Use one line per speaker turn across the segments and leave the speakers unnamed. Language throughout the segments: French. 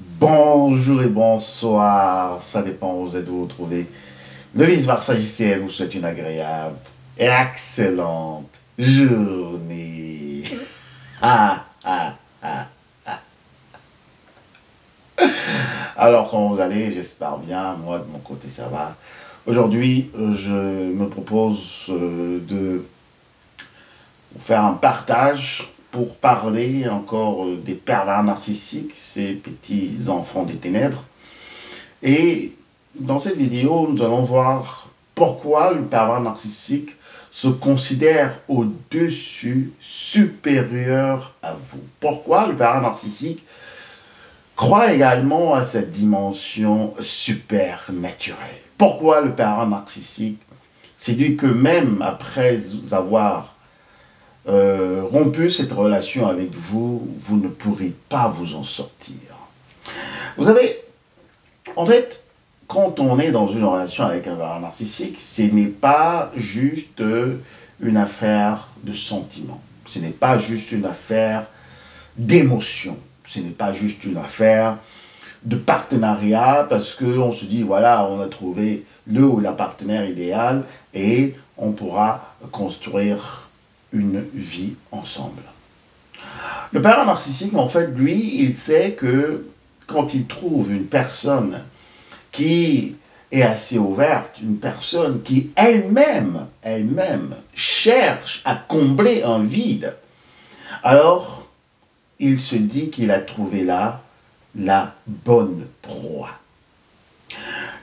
Bonjour et bonsoir, ça dépend où vous êtes vous trouvez. Le vice-versa JCL vous souhaite une agréable et excellente journée. Ah, ah, ah. Alors, comment vous allez? J'espère bien. Moi, de mon côté, ça va. Aujourd'hui, je me propose de vous faire un partage pour parler encore des pervers narcissiques, ces petits enfants des ténèbres. Et dans cette vidéo, nous allons voir pourquoi le pervers narcissique se considère au-dessus, supérieur à vous. Pourquoi le pervers narcissique croit également à cette dimension supernaturelle. Pourquoi le pervers narcissique c'est dit que même après avoir rompu cette relation avec vous, vous ne pourrez pas vous en sortir. Vous savez, en fait, quand on est dans une relation avec un pervers narcissique, ce n'est pas juste une affaire de sentiment. Ce n'est pas juste une affaire d'émotion. Ce n'est pas juste une affaire de partenariat parce qu'on se dit, voilà, on a trouvé le ou la partenaire idéal et on pourra construire une vie ensemble. Le pervers narcissique, en fait, lui, il sait que quand il trouve une personne qui est assez ouverte, une personne qui elle-même cherche à combler un vide, alors il se dit qu'il a trouvé là la bonne proie.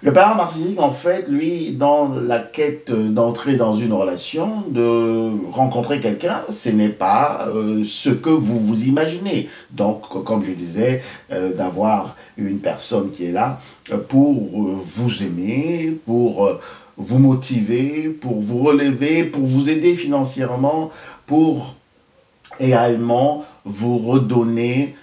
Le pervers narcissique, en fait, lui, dans la quête d'entrer dans une relation, de rencontrer quelqu'un, ce n'est pas ce que vous vous imaginez. Donc, comme je disais, d'avoir une personne qui est là pour vous aimer, pour vous motiver, pour vous relever, pour vous aider financièrement, pour également vous redonner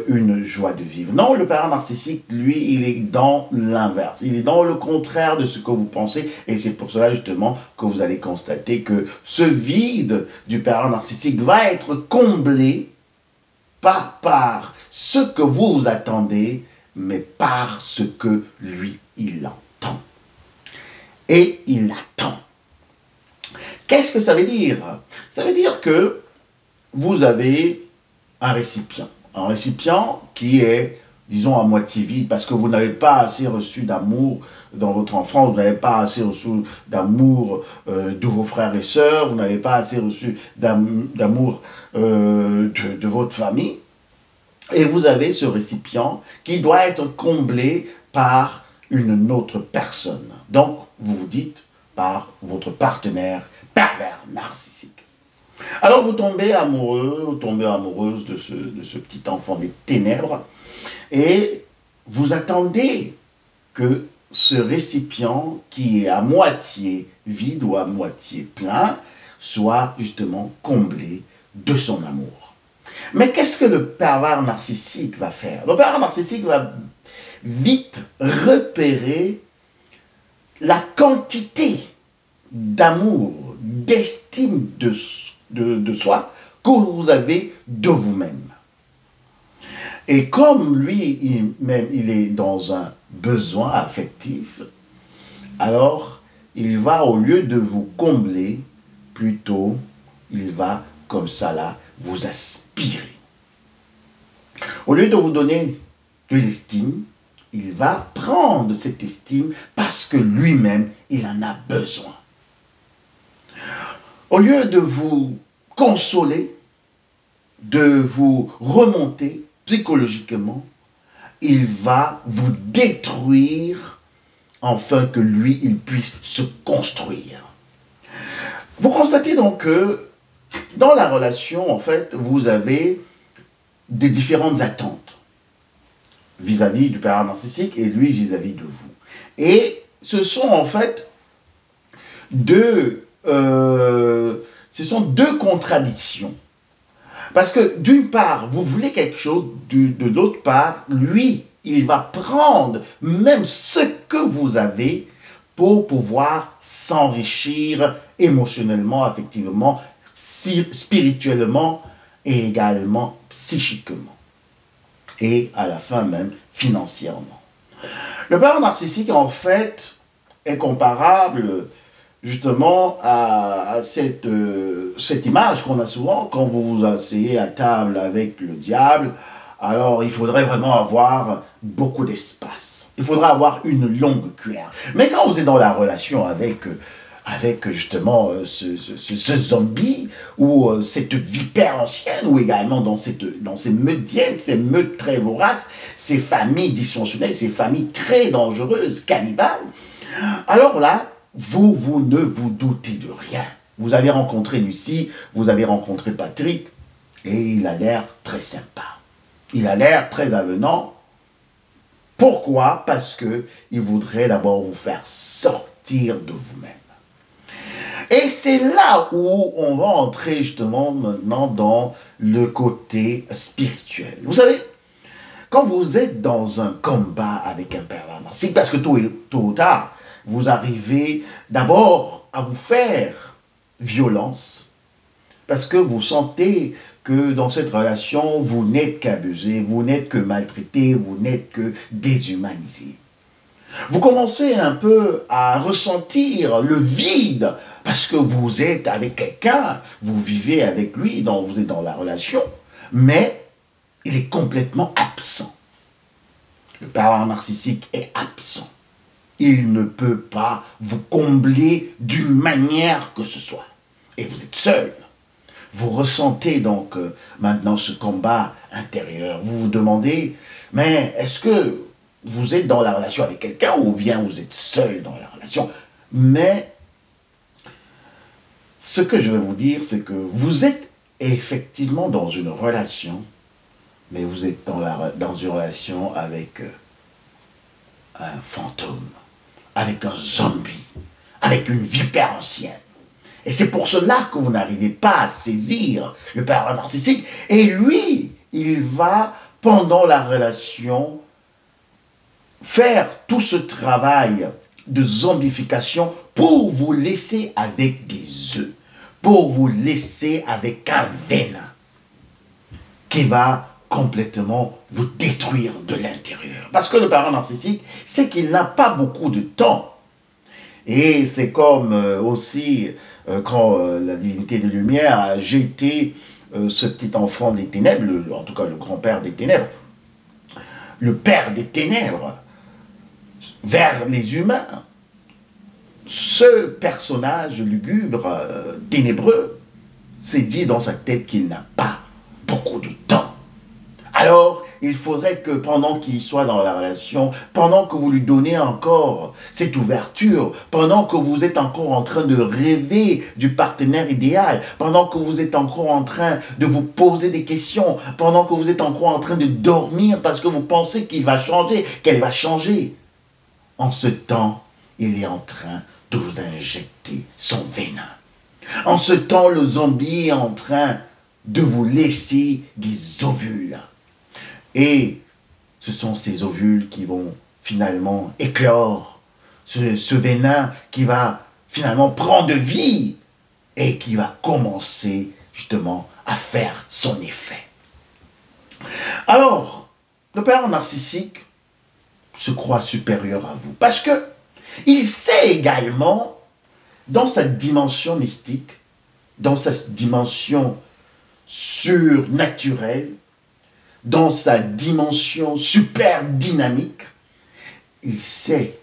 une joie de vivre. Non, le pervers narcissique, lui, il est dans l'inverse. Il est dans le contraire de ce que vous pensez. Et c'est pour cela, justement, que vous allez constater que ce vide du pervers narcissique va être comblé pas par ce que vous vous attendez, mais par ce que lui, il entend. Et il attend. Qu'est-ce que ça veut dire? Ça veut dire que vous avez un récipient. Un récipient qui est, disons, à moitié vide, parce que vous n'avez pas assez reçu d'amour dans votre enfance, vous n'avez pas assez reçu d'amour de vos frères et sœurs, vous n'avez pas assez reçu d'amour de votre famille, et vous avez ce récipient qui doit être comblé par une autre personne. Donc, vous vous dites par votre partenaire pervers narcissique. Alors vous tombez amoureux, vous tombez amoureuse de ce petit enfant des ténèbres et vous attendez que ce récipient qui est à moitié vide ou à moitié plein soit justement comblé de son amour. Mais qu'est-ce que le pervers narcissique va faire? Le pervers narcissique va vite repérer la quantité d'amour, d'estime de soi que vous avez de vous-même. Et comme lui, il est dans un besoin affectif, alors il va, au lieu de vous combler, plutôt, il va, comme ça là, vous aspirer. Au lieu de vous donner de l'estime, il va prendre cette estime parce que lui-même, il en a besoin. Au lieu de vous consoler, de vous remonter psychologiquement, il va vous détruire afin que lui, il puisse se construire. Vous constatez donc que dans la relation, en fait, vous avez des différentes attentes vis-à-vis du pervers narcissique et lui vis-à-vis de vous. Et ce sont en fait deux contradictions. Parce que d'une part, vous voulez quelque chose, de l'autre part, lui, il va prendre même ce que vous avez pour pouvoir s'enrichir émotionnellement, affectivement, spirituellement et également psychiquement. Et à la fin même, financièrement. Le pervers narcissique, en fait, est comparable justement à cette image qu'on a souvent quand vous vous asseyez à table avec le diable. Alors, il faudrait vraiment avoir beaucoup d'espace. Il faudra avoir une longue cuillère. Mais quand vous êtes dans la relation avec justement ce zombie ou cette vipère ancienne, ou également dans ces meutières, ces meutes très voraces, ces familles dysfonctionnelles, ces familles très dangereuses, cannibales, alors là, vous ne vous doutez de rien. Vous avez rencontré Lucie, vous avez rencontré Patrick, et il a l'air très sympa. Il a l'air très avenant. Pourquoi? Parce qu'il voudrait d'abord vous faire sortir de vous-même. Et c'est là où on va entrer justement maintenant dans le côté spirituel. Vous savez, quand vous êtes dans un combat avec un pervers narcissique, parce que tôt ou tard, vous arrivez d'abord à vous faire violence, parce que vous sentez que dans cette relation, vous n'êtes qu'abusé, vous n'êtes que maltraité, vous n'êtes que déshumanisé. Vous commencez un peu à ressentir le vide, parce que vous êtes avec quelqu'un, vous vivez avec lui, vous êtes dans la relation, mais il est complètement absent. Le pervers narcissique est absent. Il ne peut pas vous combler d'une manière que ce soit. Et vous êtes seul. Vous ressentez donc maintenant ce combat intérieur. Vous vous demandez, mais est-ce que vous êtes dans la relation avec quelqu'un ou bien vous êtes seul dans la relation? Mais ce que je vais vous dire, c'est que vous êtes effectivement dans une relation, mais vous êtes dans une relation avec un fantôme, avec un zombie, avec une vipère ancienne. Et c'est pour cela que vous n'arrivez pas à saisir le pervers narcissique. Et lui, il va, pendant la relation, faire tout ce travail de zombification pour vous laisser avec des œufs, pour vous laisser avec un venin qui va complètement vous détruire de l'intérieur. Parce que le pervers narcissique, c'est qu'il n'a pas beaucoup de temps. Et c'est comme aussi quand la divinité de lumière a jeté ce petit enfant des ténèbres, en tout cas le grand-père des ténèbres, le père des ténèbres, vers les humains. Ce personnage lugubre, ténébreux, s'est dit dans sa tête qu'il n'a pas beaucoup de temps. Alors, il faudrait que pendant qu'il soit dans la relation, pendant que vous lui donnez encore cette ouverture, pendant que vous êtes encore en train de rêver du partenaire idéal, pendant que vous êtes encore en train de vous poser des questions, pendant que vous êtes encore en train de dormir parce que vous pensez qu'il va changer, qu'elle va changer, en ce temps, il est en train de vous injecter son venin. En ce temps, le zombie est en train de vous laisser des ovules. Et ce sont ces ovules qui vont finalement éclore, ce venin qui va finalement prendre vie et qui va commencer justement à faire son effet. Alors, le pervers narcissique se croit supérieur à vous parce que il sait également, dans sa dimension mystique, dans sa dimension surnaturelle, dans sa dimension super dynamique, il sait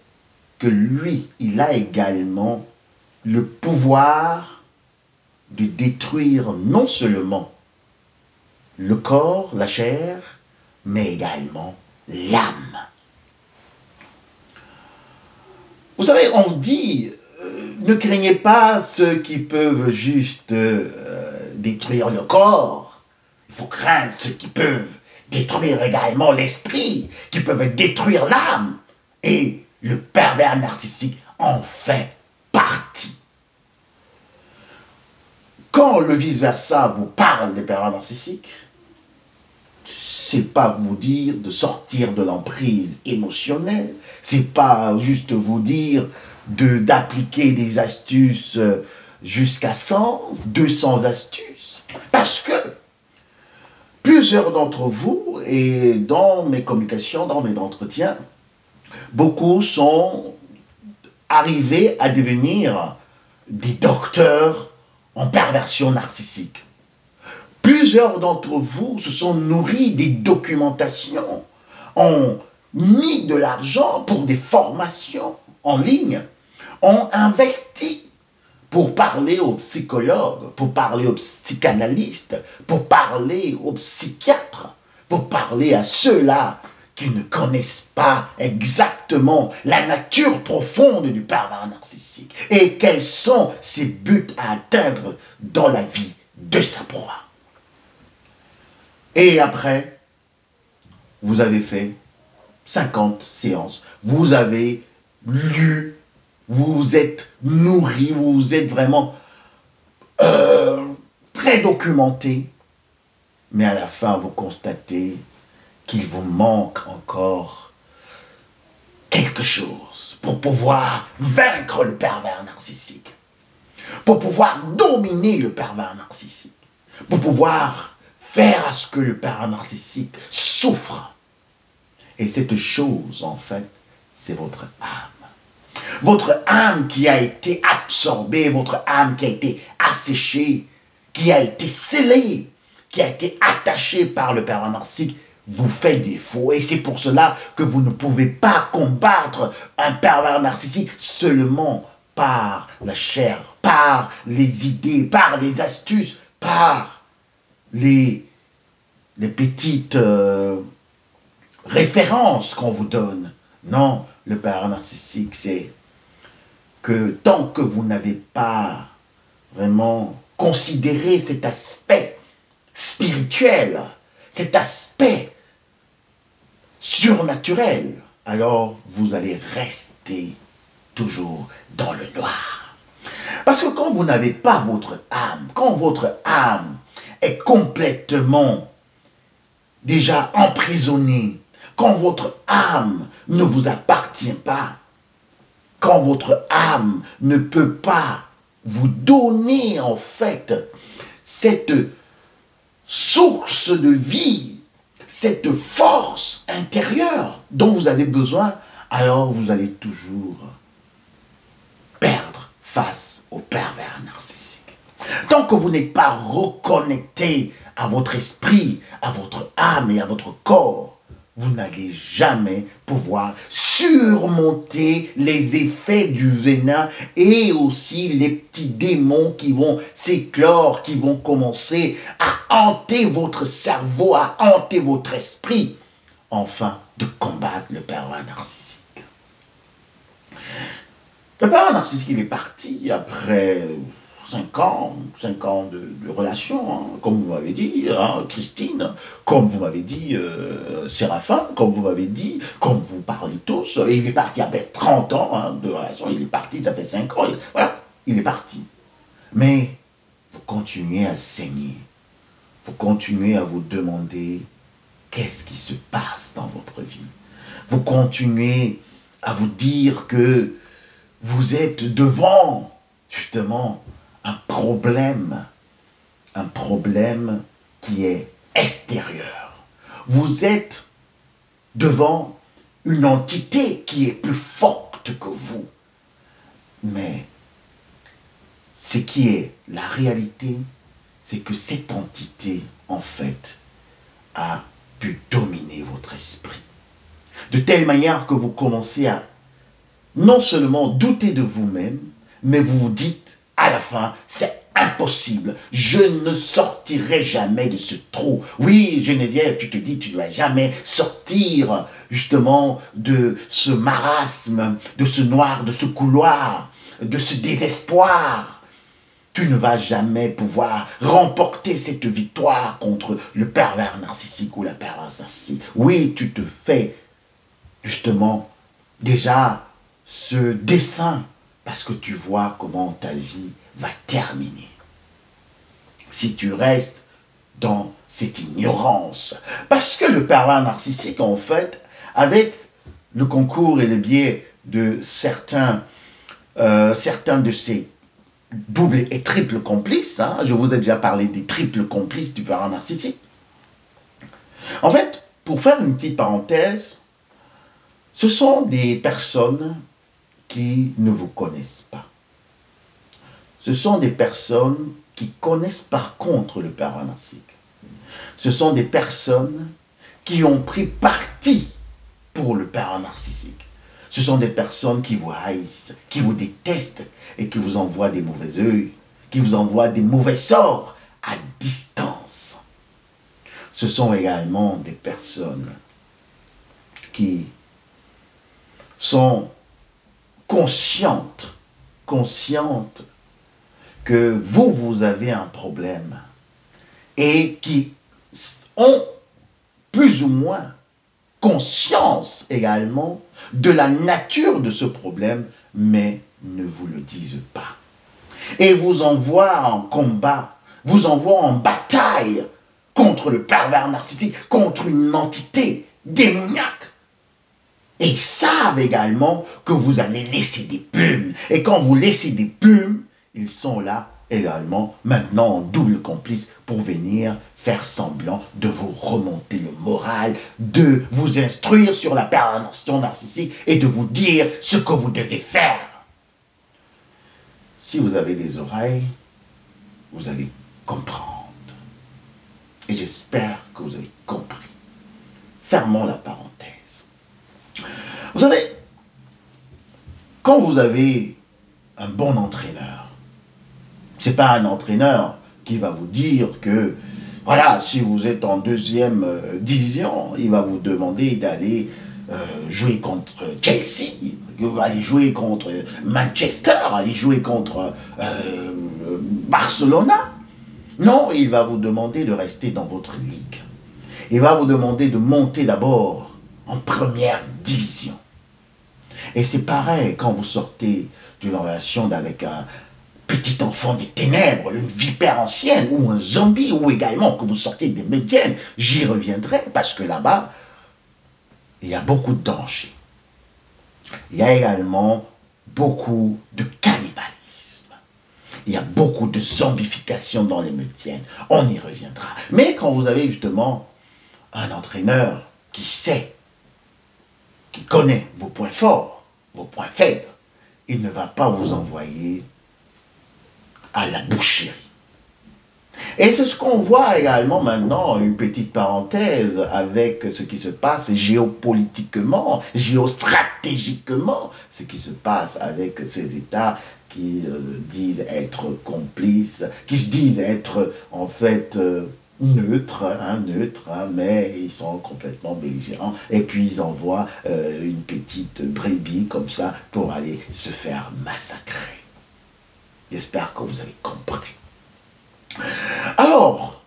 que lui, il a également le pouvoir de détruire non seulement le corps, la chair, mais également l'âme. Vous savez, on dit, ne craignez pas ceux qui peuvent juste détruire le corps. Il faut craindre ceux qui peuvent détruire également l'esprit, qui peuvent détruire l'âme. Et le pervers narcissique en fait partie. Quand le vice-versa vous parle des pervers narcissiques, c'est pas vous dire de sortir de l'emprise émotionnelle, c'est pas juste vous dire d'appliquer des astuces jusqu'à 100, 200 astuces. Parce que plus Plusieurs d'entre vous, et dans mes communications, dans mes entretiens, beaucoup sont arrivés à devenir des docteurs en perversion narcissique. Plusieurs d'entre vous se sont nourris des documentations, ont mis de l'argent pour des formations en ligne, ont investi pour parler aux psychologues, pour parler aux psychanalystes, pour parler aux psychiatres, pour parler à ceux-là qui ne connaissent pas exactement la nature profonde du pervers narcissique et quels sont ses buts à atteindre dans la vie de sa proie. Et après, vous avez fait 50 séances, vous avez lu, vous vous êtes nourri, vous vous êtes vraiment très documenté, mais à la fin, vous constatez qu'il vous manque encore quelque chose pour pouvoir vaincre le pervers narcissique, pour pouvoir dominer le pervers narcissique, pour pouvoir faire à ce que le pervers narcissique souffre. Et cette chose, en fait, c'est votre âme. Votre âme qui a été absorbée, votre âme qui a été asséchée, qui a été scellée, qui a été attachée par le pervers narcissique, vous fait défaut. Et c'est pour cela que vous ne pouvez pas combattre un pervers narcissique seulement par la chair, par les idées, par les astuces, par les petites références qu'on vous donne. Non, le pervers narcissique, c'est que tant que vous n'avez pas vraiment considéré cet aspect spirituel, cet aspect surnaturel, alors vous allez rester toujours dans le noir. Parce que quand vous n'avez pas votre âme, quand votre âme est complètement déjà emprisonnée, quand votre âme ne vous appartient pas, quand votre âme ne peut pas vous donner en fait cette source de vie, cette force intérieure dont vous avez besoin, alors vous allez toujours perdre face au pervers narcissique. Tant que vous n'êtes pas reconnecté à votre esprit, à votre âme et à votre corps, vous n'allez jamais pouvoir surmonter les effets du venin et aussi les petits démons qui vont s'éclore, qui vont commencer à hanter votre cerveau, à hanter votre esprit, afin de combattre le pervers narcissique. Le pervers narcissique, il est parti après 5 ans de relation, hein, comme vous m'avez dit, hein, Christine, comme vous m'avez dit, Séraphin, comme vous m'avez dit, comme vous parlez tous, et il est parti après 30 ans hein, de relation, il est parti, ça fait 5 ans, voilà, il est parti. Mais vous continuez à saigner, vous continuez à vous demander qu'est-ce qui se passe dans votre vie. Vous continuez à vous dire que vous êtes devant, justement, un problème qui est extérieur. Vous êtes devant une entité qui est plus forte que vous. Mais ce qui est la réalité, c'est que cette entité, en fait, a pu dominer votre esprit. De telle manière que vous commencez à non seulement douter de vous-même, mais vous vous dites, à la fin, c'est impossible. Je ne sortirai jamais de ce trou. Oui, Geneviève, tu te dis, tu ne vas jamais sortir justement de ce marasme, de ce noir, de ce couloir, de ce désespoir. Tu ne vas jamais pouvoir remporter cette victoire contre le pervers narcissique ou la perverse narcissique. Oui, tu te fais justement déjà ce dessin parce que tu vois comment ta vie va terminer. Si tu restes dans cette ignorance. Parce que le pervers narcissique, en fait, avec le concours et le biais de certains de ses doubles et triples complices, hein, je vous ai déjà parlé des triples complices du pervers narcissique, En fait, pour faire une petite parenthèse, ce sont des personnes qui ne vous connaissent pas. Ce sont des personnes qui connaissent par contre le pervers narcissique. Ce sont des personnes qui ont pris parti pour le pervers narcissique. Ce sont des personnes qui vous haïssent, qui vous détestent et qui vous envoient des mauvais œils, qui vous envoient des mauvais sorts à distance. Ce sont également des personnes qui sont conscientes que vous avez un problème et qui ont plus ou moins conscience également de la nature de ce problème, mais ne vous le disent pas. Et vous envoient en combat, vous envoient en bataille contre le pervers narcissique, contre une entité démoniaque. Et ils savent également que vous allez laisser des plumes. Et quand vous laissez des plumes, ils sont là également, maintenant en double complice, pour venir faire semblant de vous remonter le moral, de vous instruire sur la perversion narcissique et de vous dire ce que vous devez faire. Si vous avez des oreilles, vous allez comprendre. Et j'espère que vous avez compris. Fermons la parenthèse. Vous savez, quand vous avez un bon entraîneur, ce n'est pas un entraîneur qui va vous dire que, voilà, si vous êtes en deuxième division, il va vous demander d'aller jouer contre Chelsea, aller jouer contre Manchester, aller jouer contre Barcelona. Non, il va vous demander de rester dans votre ligue. Il va vous demander de monter d'abord en première division. Et c'est pareil quand vous sortez d'une relation avec un petit enfant des ténèbres, une vipère ancienne ou un zombie, ou également que vous sortez des médiennes. J'y reviendrai parce que là-bas, il y a beaucoup de dangers. Il y a également beaucoup de cannibalisme. Il y a beaucoup de zombification dans les médiennes. On y reviendra. Mais quand vous avez justement un entraîneur qui sait, qui connaît vos points forts, vos points faibles, il ne va pas vous envoyer à la boucherie. Et c'est ce qu'on voit également maintenant, une petite parenthèse, avec ce qui se passe géopolitiquement, géostratégiquement, ce qui se passe avec ces États qui disent être complices, qui se disent être en fait neutres, mais ils sont complètement belligérants. Et puis ils envoient une petite brebis comme ça pour aller se faire massacrer. J'espère que vous avez compris. Alors,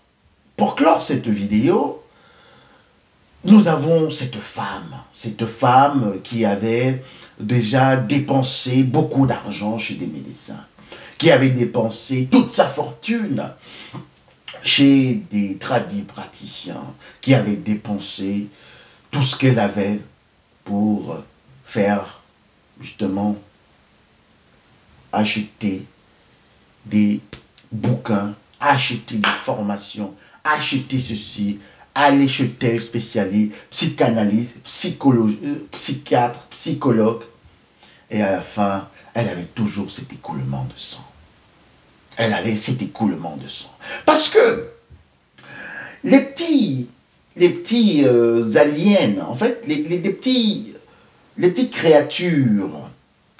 pour clore cette vidéo, nous avons cette femme qui avait déjà dépensé beaucoup d'argent chez des médecins, qui avait dépensé toute sa fortune chez des tradipraticiens, qui avait dépensé tout ce qu'elle avait pour faire justement acheter des bouquins, acheter des formations, acheter ceci, aller chez tel spécialiste, psychanalyste, psychiatre, psychologue. Et à la fin, elle avait toujours cet écoulement de sang. Elle avait cet écoulement de sang. Parce que les petits aliens, en fait, les petites créatures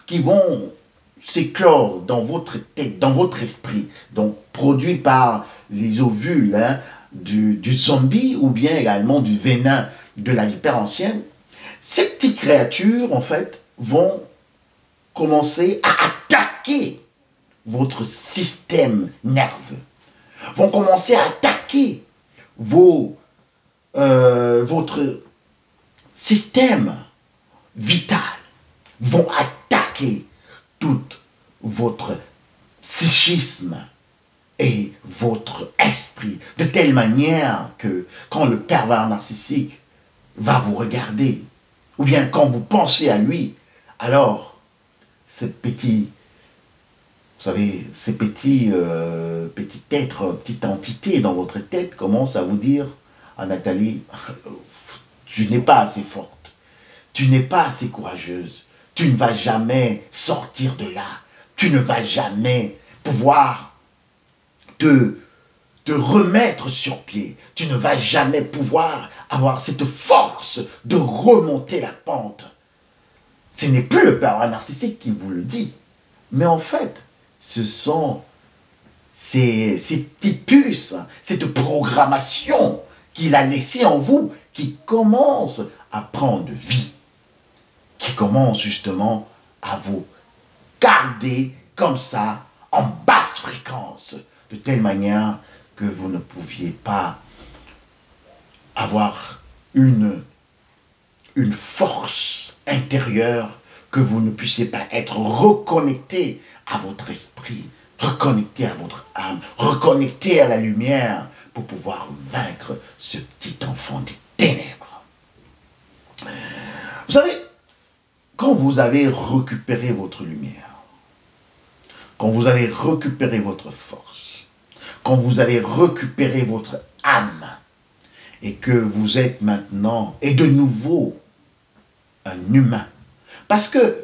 qui vont s'éclore dans votre tête, dans votre esprit, donc produit par les ovules du zombie ou bien également du venin de la vipère ancienne, ces petites créatures, en fait, vont commencer à attaquer votre système nerveux, vont commencer à attaquer votre système vital, vont attaquer tout votre psychisme et votre esprit, de telle manière que quand le pervers narcissique va vous regarder, ou bien quand vous pensez à lui, alors ce petit, vous savez, ces petits êtres, petites entités dans votre tête commencent à vous dire: à Nathalie, tu n'es pas assez forte, tu n'es pas assez courageuse, tu ne vas jamais sortir de là, tu ne vas jamais pouvoir te remettre sur pied, tu ne vas jamais pouvoir avoir cette force de remonter la pente. Ce n'est plus le pervers narcissique qui vous le dit, mais en fait, ce sont ces petites puces, cette programmation qu'il a laissée en vous, qui commence à prendre vie, qui commence justement à vous garder comme ça, en basse fréquence, de telle manière que vous ne pouviez pas avoir une force intérieure, que vous ne puissiez pas être reconnecté à votre esprit, reconnecté à votre âme, reconnecté à la lumière pour pouvoir vaincre ce petit enfant des ténèbres. Vous savez, quand vous avez récupéré votre lumière, quand vous avez récupéré votre force, quand vous avez récupéré votre âme, et que vous êtes maintenant, et de nouveau, un humain. Parce que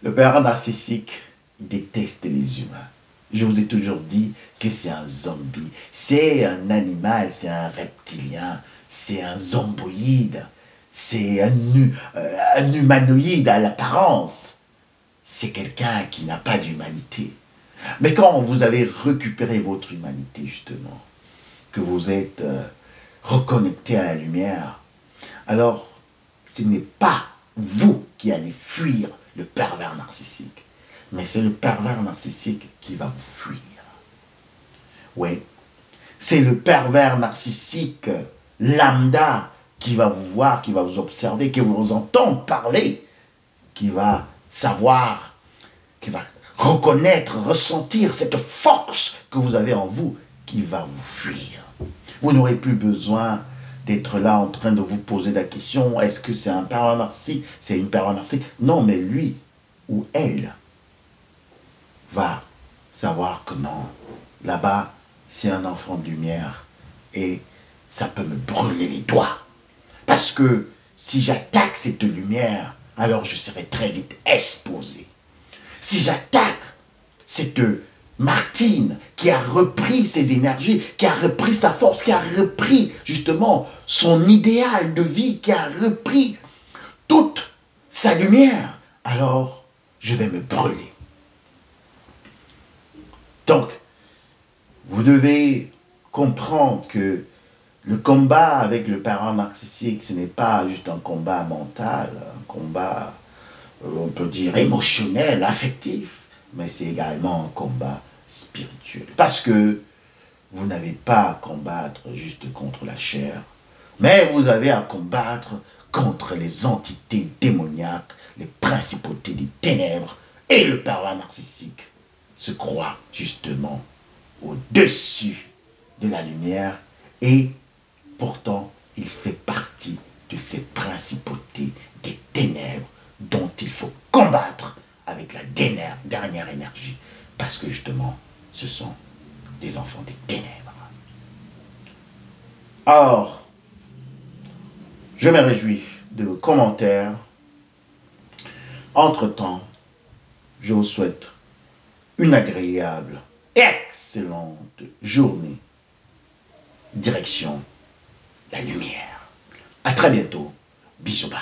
le père narcissique déteste les humains. Je vous ai toujours dit que c'est un zombie, c'est un animal, c'est un reptilien, c'est un zomboïde, c'est un humanoïde à l'apparence. C'est quelqu'un qui n'a pas d'humanité. Mais quand vous avez récupéré votre humanité, justement, que vous êtes reconnecté à la lumière, alors ce n'est pas vous qui allez fuir le pervers narcissique, mais c'est le pervers narcissique qui va vous fuir. Oui, c'est le pervers narcissique lambda qui va vous voir, qui va vous observer, qui va vous entendre parler, qui va savoir, qui va reconnaître, ressentir cette force que vous avez en vous, qui va vous fuir. Vous n'aurez plus besoin d'être là en train de vous poser la question, est-ce que c'est un pervers narcissique, c'est une pervers narcissique? Non, mais lui ou elle va savoir que non, là-bas, c'est un enfant de lumière et ça peut me brûler les doigts. Parce que si j'attaque cette lumière, alors je serai très vite exposé. Si j'attaque cette Martine qui a repris ses énergies, qui a repris sa force, qui a repris justement son idéal de vie, qui a repris toute sa lumière, alors je vais me brûler. Donc, vous devez comprendre que le combat avec le pervers narcissique, ce n'est pas juste un combat mental, un combat, on peut dire, émotionnel, affectif, mais c'est également un combat spirituel. Parce que vous n'avez pas à combattre juste contre la chair, mais vous avez à combattre contre les entités démoniaques, les principautés des ténèbres, et le pervers narcissique se croit justement au-dessus de la lumière, et pourtant il fait partie de ces principautés des ténèbres dont il faut combattre avec la dernière énergie, parce que justement ce sont des enfants des ténèbres. Alors, je me réjouis de vos commentaires. Entre-temps, je vous souhaite une agréable, excellente journée. Direction la lumière. À très bientôt. Bisous, bye.